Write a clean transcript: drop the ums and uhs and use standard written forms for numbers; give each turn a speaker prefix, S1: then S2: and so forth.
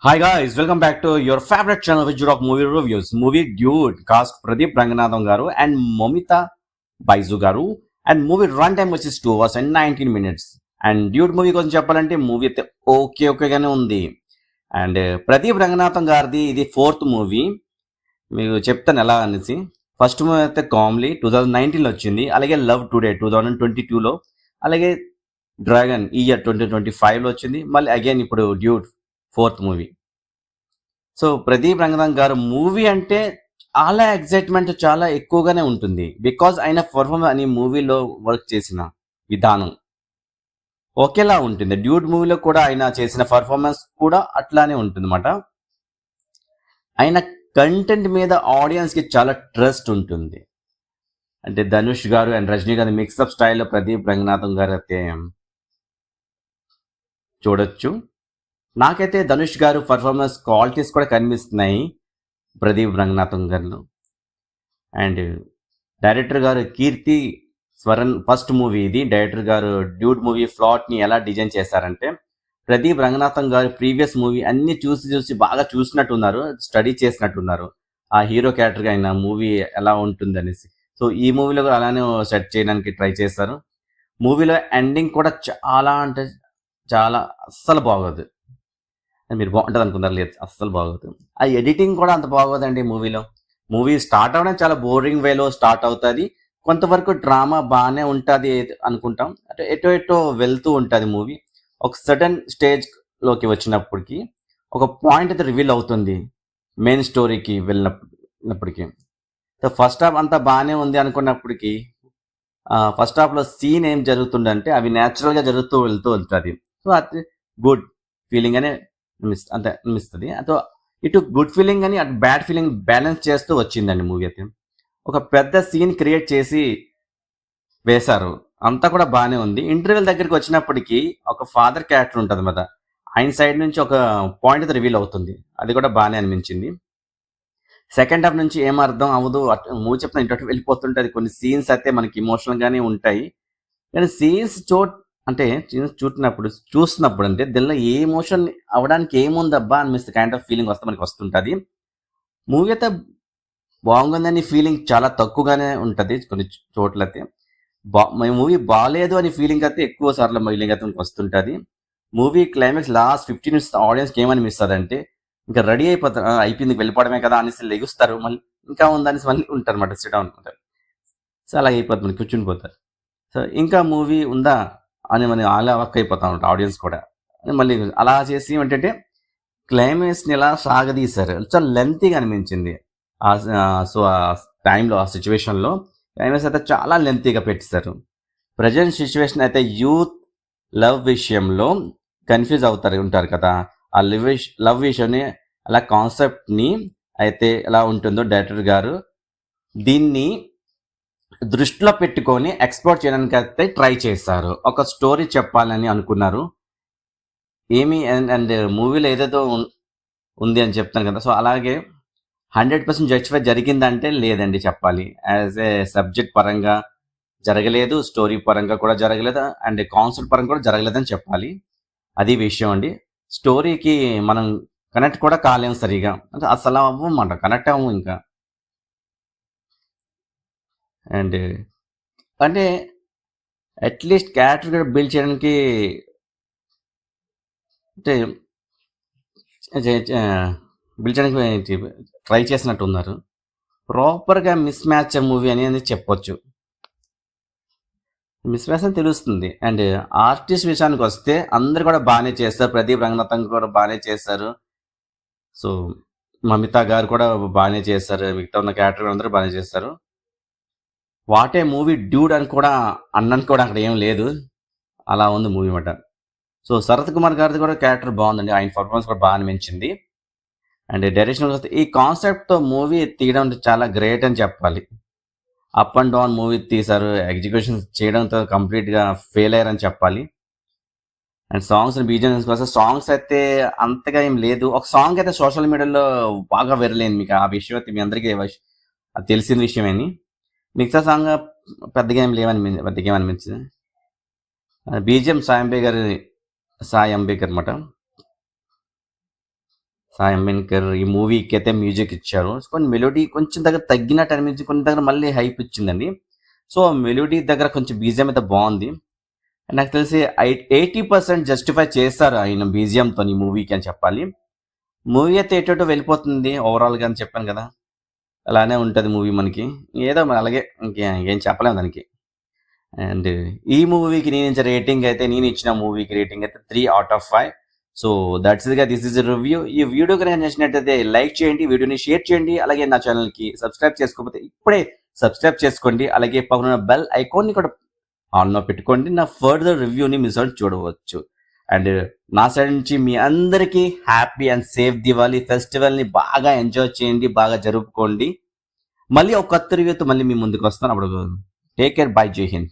S1: Hi guys, welcome back to your favorite channel which rock movie reviews. Movie Dude cast Pradeep Ranganathan garu and Momita Baizu garu and movie runtime which is 2 hours and 19 minutes. And Dude movie కొంచెం చెప్పాలంటే movie అయితే ఓకేగానే ఉంది. And Pradeep Ranganathan గారిది ఇది 4th movie. మీకు చెప్తాను ఎలా అనేసి. ఫస్ట్ మూవీ అయితే కామ్లీ 2019లో వచ్చింది. అలాగే లవ్ టుడే 2022లో, అలాగే డ్రాగన్ ఈ ఇయర్ 2025లో వచ్చింది. మళ్ళీ అగైన్ ఇప్పుడు dude 4th movie. So Pradeep Ranganathan గారు మూవీ అంటే చాలా ఎగ్జైట్మెంట్ చాలా ఎక్కువగానే ఉంటుంది. బికాజ్ ఆయన పర్ఫార్మెన్స్ అని మూవీలో వర్క్ చేసిన విధానం ఒకేలా ఉంటుంది. డ్యూడ్ మూవీలో కూడా ఆయన చేసిన పర్ఫార్మెన్స్ కూడా అట్లానే ఉంటుంది అన్నమాట. ఆయన కంటెంట్ మీద ఆడియన్స్ కి చాలా ట్రస్ట్ ఉంటుంది. అంటే ధనుష్ గారు అండ్ రజనీకాంత్ మిక్సప్ స్టైల్లో ప్రదీప్ రంగనాథన్ గారు అయితే చూడొచ్చు. నాకైతే ధనుష్ గారు పర్ఫార్మెన్స్ క్వాలిటీస్ కూడా కనిపిస్తున్నాయి ప్రదీప్ రంగనాథన్ గారు. అండ్ డైరెక్టర్ గారు కీర్తి స్వరన్ ఫస్ట్ మూవీ ఇది. డైరెక్టర్ గారు డ్యూడ్ మూవీ ప్లాట్ని ఎలా డిజైన్ చేశారంటే, ప్రదీప్ రంగనాథన్ గారు ప్రీవియస్ మూవీ అన్ని చూసి బాగా చూసినట్టున్నారు, స్టడీ చేసినట్టున్నారు ఆ హీరో క్యారెక్టర్గా అయిన మూవీ ఎలా ఉంటుంది అనేసి. సో ఈ మూవీలో కూడా అలానే సెట్ చేయడానికి ట్రై చేశారు. మూవీలో ఎండింగ్ కూడా చాలా అంటే చాలా అస్సలు బాగోదు. మీరు బాగుంటుంది అనుకున్నారు, లేదు అస్సలు బాగోదు. ఆ ఎడిటింగ్ కూడా అంత బాగోదండి మూవీలో. మూవీ స్టార్ట్ అవ్వడం చాలా బోరింగ్ వేలో స్టార్ట్ అవుతుంది. కొంతవరకు డ్రామా బాగానే ఉంటుంది అనుకుంటాం. అంటే ఎటో వెళ్తూ ఉంటుంది మూవీ. ఒక సడన్ స్టేజ్లోకి వచ్చినప్పటికి ఒక పాయింట్ అయితే రివీల్ అవుతుంది మెయిన్ స్టోరీకి వెళ్ళినప్పటికీ. సో ఫస్ట్ హాఫ్ అంతా బాగానే ఉంది అనుకున్నప్పటికీ ఫస్ట్ హాఫ్లో సీన్ ఏం జరుగుతుందంటే అవి న్యాచురల్గా జరుగుతూ వెళ్తూ ఉంటుంది. సో అది గుడ్ ఫీలింగ్ అనే అంతే అనిపిస్తుంది. అతో ఇటు గుడ్ ఫీలింగ్ అని అటు బ్యాడ్ ఫీలింగ్ బ్యాలెన్స్ చేస్తూ వచ్చిందండి మూవీ అయితే. ఒక పెద్ద సీన్ క్రియేట్ చేసి వేశారు, అంతా కూడా బాగానే ఉంది. ఇంటర్వెల్ దగ్గరికి వచ్చినప్పటికీ ఒక ఫాదర్ క్యారెక్టర్ ఉంటుంది కదా, ఆయన సైడ్ నుంచి ఒక పాయింట్ అయితే రివీల్ అవుతుంది. అది కూడా బాగానే అనిపించింది. సెకండ్ హాఫ్ నుంచి ఏం అర్థం అవ్వదు, మూవీ చెప్పిన ఇంటి వెళ్ళిపోతుంటుంది. కొన్ని సీన్స్ అయితే మనకి ఇమోషనల్గానే ఉంటాయి. కానీ సీన్స్ అంటే చూసినప్పుడు అంటే దీనిలో ఏ ఎమోషన్ అవ్వడానికి ఏముందబ్బా అనిపిస్తుంది, కైండ్ ఆఫ్ ఫీలింగ్ మనకి వస్తుంటుంది. మూవీ అయితే బాగుందని ఫీలింగ్ చాలా తక్కువగానే ఉంటుంది కొన్ని చోట్లయితే. మూవీ బాగాలేదు అని ఫీలింగ్ అయితే ఎక్కువ సార్లు ఫీలింగ్ అయితే మనకు వస్తుంటుంది. మూవీ క్లైమాక్స్ లాస్ట్ 15 minutes ఆడియన్స్కి ఏమనిపిస్తుంది అంటే, ఇంకా రెడీ అయిపోయింది వెళ్ళిపోవడమే కదా అనేసి లెగుస్తారు, మళ్ళీ ఇంకా ఉందనేసి మళ్ళీ ఉంటారు అనమాట, సిట్ డౌన్ ఉంటారు. సో అలా అయిపోతుంది, మనకి కూర్చుని పోతారు. సో ఇంకా మూవీ ఉందా అని మనం అలా వర్క్ అయిపోతా ఉంటాం ఆడియన్స్ కూడా. మళ్ళీ అలా చేసి ఏంటంటే క్లైమాక్స్ని ఎలా సాగదీశారు, చాలా లెంతీగా అనిపించింది. సో ఆ టైంలో ఆ సిచ్యువేషన్లో క్లైమాక్స్ అయితే చాలా లెంతీగా పెట్టేశారు. ప్రజెంట్ సిచ్యువేషన్ అయితే యూత్ లవ్ విషయంలో కన్ఫ్యూజ్ ఉంటారు కదా, ఆ లవ్ విషయాన్ని అలా కాన్సెప్ట్ని అయితే ఎలా ఉంటుందో డైరెక్టర్ గారు దీన్ని దృష్టిలో పెట్టుకొని ఎక్స్ప్లోర్ చేయడానికి అయితే ట్రై చేశారు. ఒక స్టోరీ చెప్పాలని అనుకున్నారు. అండ్ మూవీలో ఏదేదో ఉంది అని చెప్తాను కదా, సో అలాగే 100% జస్టిఫై జరిగిందంటే లేదండి చెప్పాలి. యాజ్ ఏ సబ్జెక్ట్ పరంగా జరగలేదు, స్టోరీ పరంగా కూడా జరగలేదు, అండ్ కాన్సెప్ట్ పరంగా కూడా జరగలేదని చెప్పాలి. అది విషయం అండి. స్టోరీకి మనం కనెక్ట్ కూడా కాలేము సరిగా, అంటే అసలు అవ్వమాట, కనెక్ట్ అవ్వము ఇంకా. అండ్ అంటే అట్లీస్ట్ క్యారెక్టర్ కూడా బిల్డ్ చేయడానికి అంటే బిల్డ్ చేయడానికి ట్రై చేసినట్టు ఉన్నారు. ప్రాపర్గా మిస్ మ్యాచ్ మూవీ అనేది చెప్పొచ్చు. మిస్ మ్యాచ్ అని తెలుస్తుంది. అండ్ ఆర్టిస్ట్ విషయానికి వస్తే అందరు కూడా బాగానే చేస్తారు. ప్రదీప్ రంగనాథన్ కూడా బాగానే చేస్తారు. సో మమితా గారు కూడా బాగానే చేస్తారు. మిగతా ఉన్న క్యారెక్టర్ అందరూ బాగానే చేస్తారు. వాటే మూవీ డ్యూడ్ అని కూడా అన్నానికి కూడా అక్కడ ఏం లేదు, అలా ఉంది మూవీ అన్నమాట. సో శరత్ కుమార్ గారిది కూడా క్యారెక్టర్ బాగుందండి, ఆయన పర్ఫార్మెన్స్ కూడా బాగా అనిపించింది. అండ్ డైరెక్షన్ వస్తే ఈ కాన్సెప్ట్తో మూవీ తీయడం చాలా గ్రేట్ అని చెప్పాలి. అప్ అండ్ డౌన్ మూవీ తీశారు, ఎగ్జిక్యూషన్ చేయడంతో కంప్లీట్గా ఫెయిల్ అయ్యారని చెప్పాలి. అండ్ సాంగ్స్ బీజిఎమ్స్ కోసం సాంగ్స్ అయితే అంతగా ఏం లేదు. ఒక సాంగ్ అయితే సోషల్ మీడియాలో బాగా వైరల్ మీకు ఆ విషయం అయితే మీ అందరికీ అది తెలిసిన విషయమేని. మిగతా సాంగ్ పెద్దగా ఏం అనిపించింది. బీజిఎం సాయి అంబేకర్ అనమాట. సాయం మిన్కర్ ఈ మూవీకి అయితే మ్యూజిక్ ఇచ్చారు. సో, కొన్ని మెలోడీ కొంచెం దగ్గర తగ్గినట్టు అనిపించి కొన్ని దగ్గర మళ్ళీ హైప్ ఇచ్చిందండి. సో, మెలోడీ దగ్గర కొంచెం బీజిఎం అయితే బాగుంది. నాకు తెలిసి 80% జస్టిఫై చేస్తారు ఆయన బీజిఎంతో ఈ మూవీకి అని చెప్పాలి. మూవీ అయితే ఎటోటో వెళ్ళిపోతుంది ఓవరాల్గా అని చెప్పాను కదా. అలానే ఉంటుంది మూవీ మనకి. ఏదో మరి అలాగే ఇంకేం చెప్పలేము దానికి. అండ్ ఈ మూవీకి నేను ఇచ్చే రేటింగ్ అయితే నేను ఇచ్చిన మూవీకి రేటింగ్ అయితే 3/5. సో దట్స్ ఇదిగా దిస్ ఇస్ రివ్యూ. ఈ వీడియో కనుక నచ్చినట్టయితే లైక్ చేయండి, వీడియోని షేర్ చేయండి, అలాగే నా ఛానల్కి సబ్స్క్రైబ్ చేసుకోకపోతే ఇప్పుడే సబ్స్క్రైబ్ చేసుకోండి. అలాగే పక్కన బెల్ ఐకాన్ని కూడా ఆన్లో పెట్టుకోండి. నా ఫర్దర్ రివ్యూని మిస్ అవుట్ చూడవచ్చు. అండ్ నా సైడ్ నుంచి మీ అందరికీ హ్యాపీ అండ్ సేఫ్ దివాళీ ఫెస్టివల్ని బాగా ఎంజాయ్ చేయండి, బాగా జరుపుకోండి. మళ్ళీ ఒక కొత్త రివ్యూతో మళ్ళీ మీ ముందుకు వస్తాను. అప్పుడు టేక్ కేర్, బై, జై హింద్.